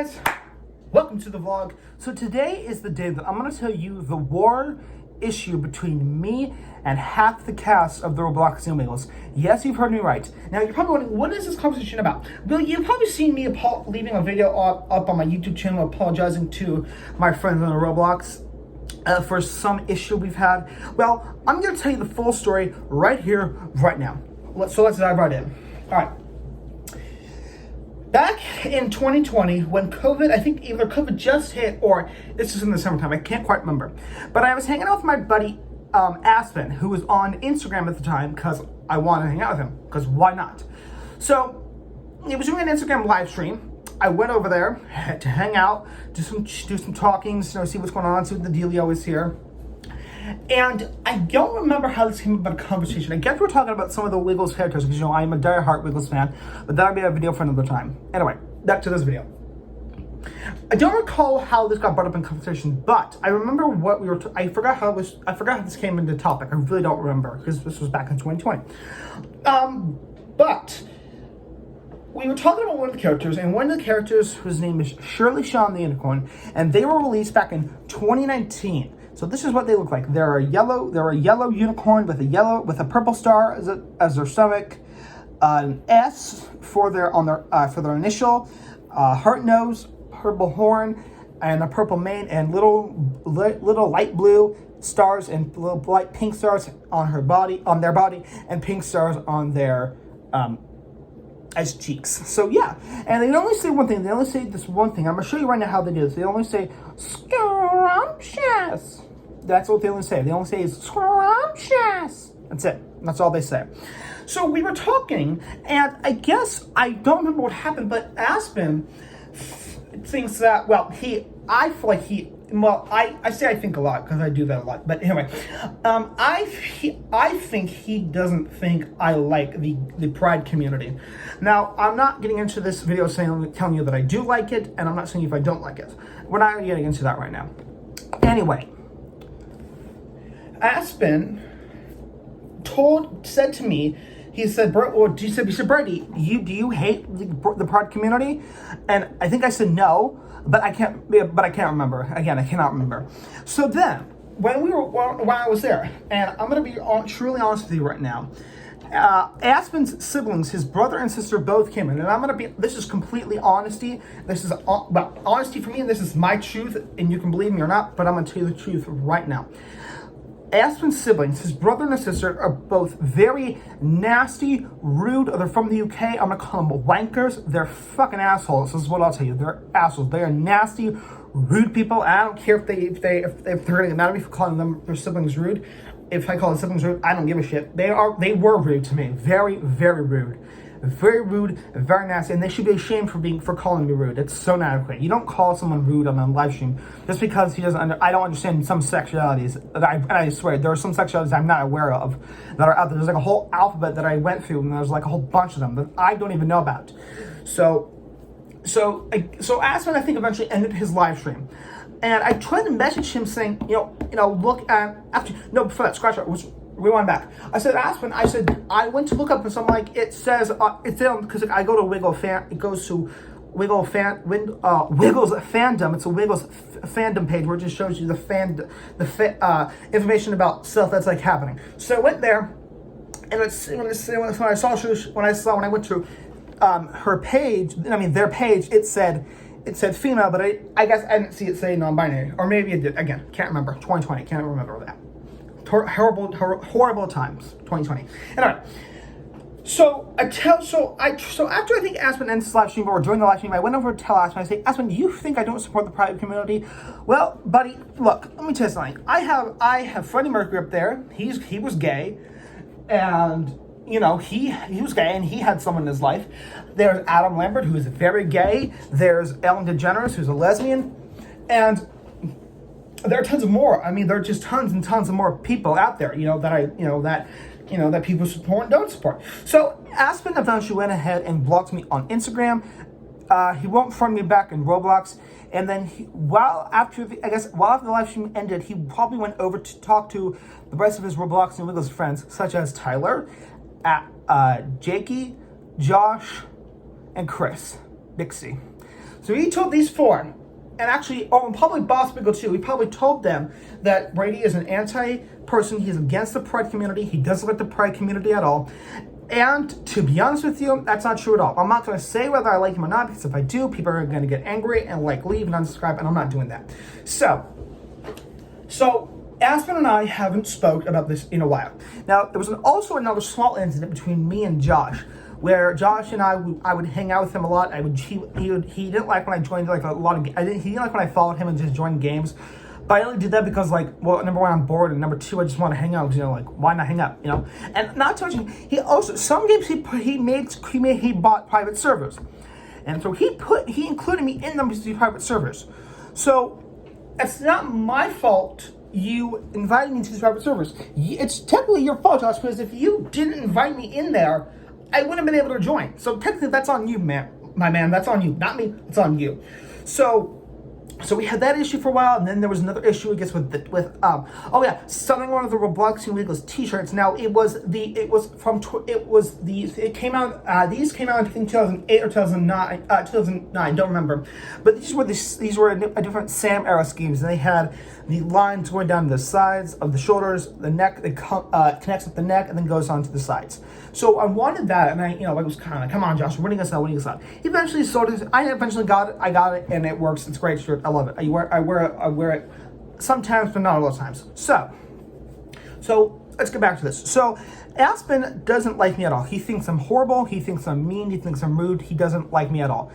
guys, welcome to the vlog. So today is the day that I'm going to tell you the war issue between me and half the cast of the Robloxian Wiggles. Yes, you've heard me right. Now you're probably wondering, what is this conversation about? Well, you've probably seen me leaving a video up on my YouTube channel apologizing to my friends on Roblox for some issue we've had. Well, I'm going to tell you the full story right here, right now. So let's dive right in. All right. Back in 2020, when COVID, I think either COVID just hit or this is in the summertime, I can't quite remember. But I was hanging out with my buddy Aspen, who was on Instagram at the time because I wanted to hang out with him, because why not? So he was doing an Instagram live stream. I went over there to hang out, do some talking, see what's going on, see what the dealio is here. And I don't remember how this came about a conversation. I guess we're talking about some of the Wiggles characters because, I'm a diehard Wiggles fan, but that'll be a video for another time. Anyway, back to this video. I don't recall how this got brought up in conversation, but I remember what we were. I forgot how this came into topic. I really don't remember because this was back in 2020. But we were talking about one of the characters, and one of the characters, whose name is Shirley Shawn the Unicorn, and they were released back in 2019. So this is what they look like. They're a yellow unicorn with a purple star as their stomach, an S for their initial, heart nose, purple horn, and a purple mane, and little light blue stars and little light pink stars on their body, and pink stars on their as cheeks. So yeah, and they only say one thing. They only say this one thing. I'm gonna show you right now how they do this. They only say scrumptious. That's what they only say. They only say scrumptious. That's it. That's all they say. So we were talking, and I guess I don't remember what happened, but Aspen thinks that, I say I think a lot because I do that a lot. But anyway, I think he doesn't think I like the Pride community. Now, I'm not getting into this video telling you that I do like it, and I'm not saying if I don't like it. We're not getting into that right now. Anyway, Aspen said to me, he said, Brady, do you hate the Pride community? And I think I said no, but I can't remember. Again, I cannot remember. So then, when I was there, and I'm going to be truly honest with you right now, Aspen's siblings, his brother and sister, both came in, and this is completely honesty. This is, honesty for me, and this is my truth, and you can believe me or not, but I'm going to tell you the truth right now. Aspen's siblings, his brother and his sister, are both very nasty, rude. They're from the UK. I'm gonna call them wankers. They're fucking assholes. This is what I'll tell you. They're assholes. They are nasty, rude people. I don't care if they're gonna get mad at me for calling their siblings rude. If I call them siblings rude, I don't give a shit. They were rude to me. Very, very rude. Very rude, very nasty, and they should be ashamed for calling me rude. It's so not okay. You don't call someone rude on a live stream just because he doesn't. I don't understand some sexualities. And I swear there are some sexualities I'm not aware of that are out there. There's like a whole alphabet that I went through, and there's like a whole bunch of them that I don't even know about. So Aspen, I think, eventually ended his live stream, and I tried to message him saying, look at before that, scratch that. Rewind back. I said, Aspen, I went to look up and so I'm like, it says, it's there because I go to Wiggles Wiggles fandom. It's a Wiggles fandom page where it just shows you information about stuff that's like happening. So I went there, and when I went to her page, their page, it said female, but I guess I didn't see it say non-binary, or maybe it did. Again, can't remember. 2020, can't remember that. Horrible times, 2020. Anyway, so after I think Aspen ended his live stream, or during the live stream, I went over to tell Aspen. I say, Aspen, do you think I don't support the Pride community? Well, buddy, look, let me tell you something. I have Freddie Mercury up there. He was gay, and he was gay, and he had someone in his life. There's Adam Lambert, who is very gay. There's Ellen DeGeneres, who's a lesbian, and there are tons of more. There are just tons and tons of more people out there, that people support and don't support. So Aspen eventually went ahead and blocked me on Instagram. He won't friend me back in Roblox. And then while after the live stream ended, he probably went over to talk to the rest of his Robloxian Wiggles friends, such as Tyler, Jakey, Josh, and Chris Dixie. So he told these four, and actually, and probably Boss Wiggle too, he probably told them that Brady is an anti-person, he's against the Pride community, he doesn't like the Pride community at all. And to be honest with you, that's not true at all. I'm not going to say whether I like him or not, because if I do, people are going to get angry and leave and unsubscribe, and I'm not doing that. So Aspen and I haven't spoke about this in a while. Now, there was also another small incident between me and Josh, where Josh and I would hang out with him a lot. He didn't like when I joined like a lot of. He didn't like when I followed him and just joined games. But I only did that because, like, well, number one, I'm bored, and number two, I just want to hang out. Like, why not hang out? And not to mention, he also some games he bought private servers, and so he included me in those private servers. So it's not my fault you invited me to these private servers. It's technically your fault, Josh, because if you didn't invite me in there, I wouldn't have been able to join. So technically, that's on you, my man. That's on you, not me. It's on you. So we had that issue for a while, and then there was another issue, I guess, selling one of the Robloxian Wiggles t-shirts. Now it came out. These came out I think 2008 or 2009. Don't remember. But these were a different Sam era schemes, and they had the lines going down the sides of the shoulders, the neck. It connects with the neck and then goes onto the sides. So I wanted that, and I was kind of like, come on, Josh, winning us out. He eventually sold it. I eventually got it. I got it, and it works. It's a great shirt. I love it. I wear it sometimes, but not a lot of times. So let's get back to this. So Aspen doesn't like me at all. He thinks I'm horrible. He thinks I'm mean. He thinks I'm rude. He doesn't like me at all.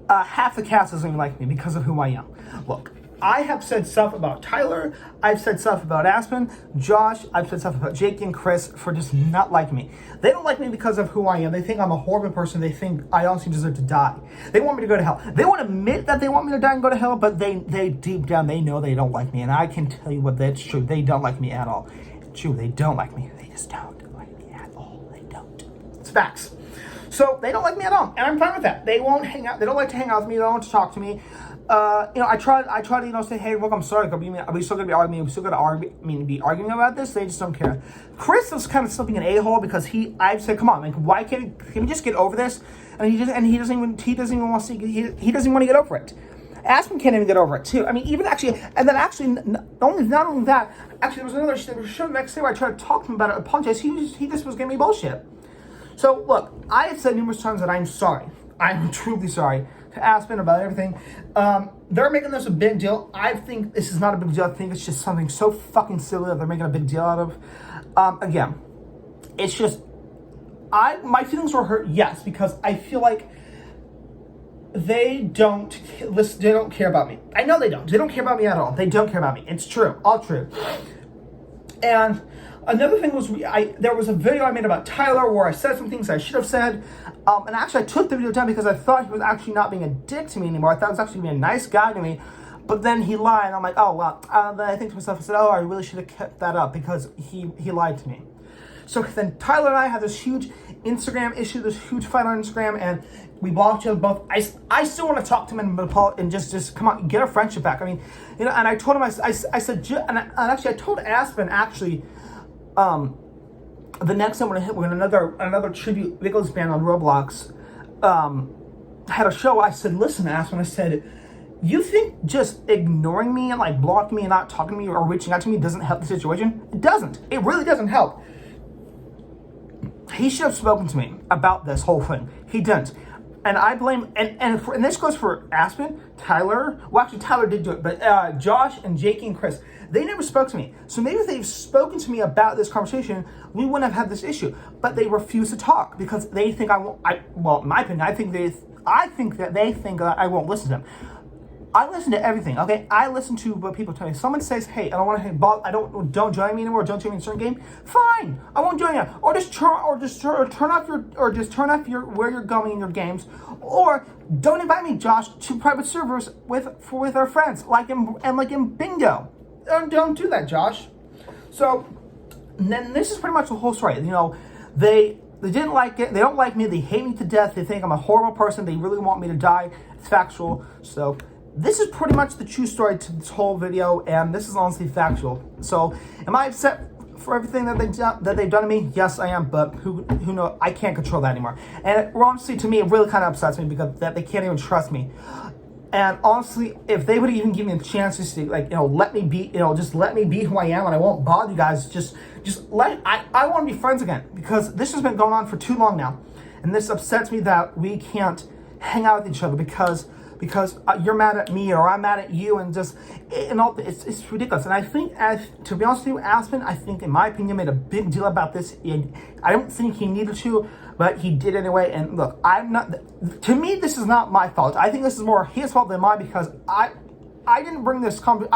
Half the cast doesn't even like me because of who I am. Look, I have said stuff about Tyler. I've said stuff about Aspen, Josh. I've said stuff about Jake and Chris for just not liking me. They don't like me because of who I am. They think I'm a horrible person. They think I honestly deserve to die. They want me to go to hell. They won't admit that they want me to die and go to hell, but they deep down, they know they don't like me. And I can tell you what, that's true. They don't like me at all. It's true, they don't like me. They just don't like me at all. They don't. It's facts. So they don't like me at all, and I'm fine with that. They won't hang out. They don't like to hang out with me. They don't want to talk to me. I try to, say, hey, look, I'm sorry. Are we still going to be arguing? Are we still going to be arguing about this? They just don't care. Chris was kind of slipping an a-hole because I've said, come on, like, why can we just get over this? And he doesn't even want to he doesn't want to get over it. Aspen can't even get over it too. I mean, not only that, actually there was another show the next day where I tried to talk to him about it, apologize. He just was giving me bullshit. So look, I have said numerous times that I'm sorry. I'm truly sorry to Aspen about everything. They're making this a big deal. I think this is not a big deal. I think it's just something so fucking silly that they're making a big deal out of. Again, it's just, my feelings were hurt, yes, because I feel like they don't care about me. I know they don't. They don't care about me at all. They don't care about me. It's true. All true. And another thing was, there was a video I made about Tyler where I said some things I should have said. And actually, I took the video down because I thought he was actually not being a dick to me anymore. I thought he was actually being a nice guy to me. But then he lied, and I'm like, oh, well. Then I think to myself, I said, oh, I really should have kept that up because he lied to me. So then Tyler and I had this huge Instagram issue, this huge fight on Instagram, and we blocked each other both. I still want to talk to him and just come on, get our friendship back. I mean, and I told him, I said, and actually I told Aspen, actually, the next time we're gonna another tribute Wiggles band on Roblox, had a show. I said, listen, Aspen, I said, you think just ignoring me and like blocking me and not talking to me or reaching out to me doesn't help the situation? It doesn't. It really doesn't help. He should have spoken to me about this whole thing. He didn't. And I blame, and this goes for Aspen, Tyler. Well, actually, Tyler did do it, but Josh and Jake and Chris, they never spoke to me. So maybe if they've spoken to me about this conversation, we wouldn't have had this issue. But they refuse to talk because they think I won't. Well, in my opinion, I think that they think that I won't listen to them. I listen to everything, okay? I listen to what people tell me. Someone says, hey, I don't want to don't join me anymore, don't join me in a certain game. Fine, I won't join you. Or just turn off your where you're going in your games. Or don't invite me, Josh, to private servers with our friends, like in Bingo. Don't do that, Josh. So then this is pretty much the whole story. They didn't like it. They don't like me. They hate me to death. They think I'm a horrible person. They really want me to die. It's factual. So this is pretty much the true story to this whole video, and this is honestly factual. So, am I upset for everything that they've done to me? Yes, I am. But who knows? I can't control that anymore. And honestly, to me, it really kind of upsets me because that they can't even trust me. And honestly, if they would even give me a chance to let me be, just let me be who I am, and I won't bother you guys. I want to be friends again, because this has been going on for too long now, and this upsets me that we can't hang out with each other because you're mad at me or I'm mad at you, and it's ridiculous. And I think, to be honest with you, Aspen, I think, in my opinion, made a big deal about this. I don't think he needed to, but he did anyway. And look, to me, this is not my fault. I think this is more his fault than mine, because I didn't bring this topic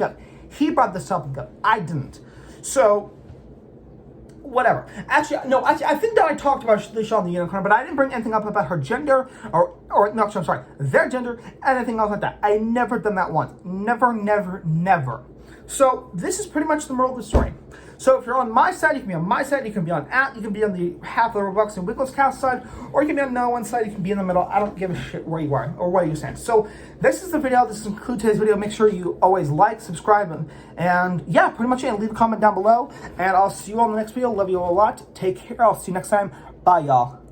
up. He brought this topic up. I didn't. So, whatever. Actually, no, I think that I talked about this on the unicorn, but I didn't bring anything up about her gender their gender, anything else like that. I never done that once. Never, never, never. So this is pretty much the moral of the story. So if you're on my side, you can be on my side. You can be on the half of the Robloxian Wiggles Cast side, or you can be on no one side. You can be in the middle. I don't give a shit where you are or where you stand. So this is the video. This concludes today's video. Make sure you always like, subscribe, and yeah, pretty much it. Leave a comment down below, and I'll see you all in the next video. Love you all a lot. Take care. I'll see you next time. Bye, y'all.